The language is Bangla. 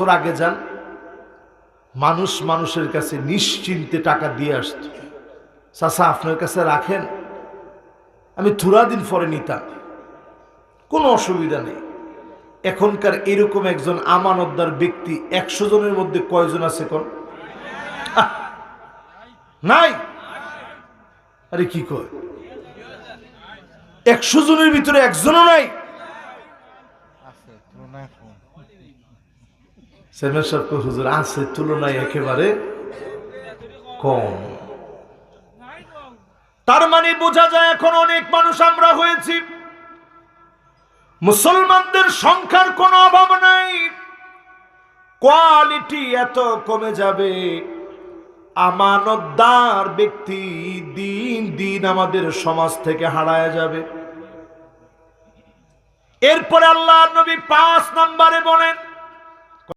তোর আগে যান, মানুষ মানুষের কাছে নিশ্চিন্তে টাকা দিয়ে আসত। চাচা আপনার কাছে রাখেন, আমি থোড়া দিন পরে নিতাম, কোনো অসুবিধা নেই। এখনকার এরকম একজন আমানতদার ব্যক্তি 100 জনের মধ্যে কয়জন আছে কোন? নাই। আরে কি কয়, 100 জনের ভিতরে একজনও নাই। হুজুর আছে, তুলনায় একেবারে কম। তার মানে বোঝা যায় এখন অনেক মানুষ আমরা হয়েছি, মুসলমানদের সংখ্যার কোনো অভাব নাই, কোয়ালিটি এত কমে যাবে, আমানতদার ব্যক্তি দিন দিন আমাদের সমাজ থেকে হারায় যাবে। এরপরে আল্লাহর নবী 5 নম্বরে বলেন,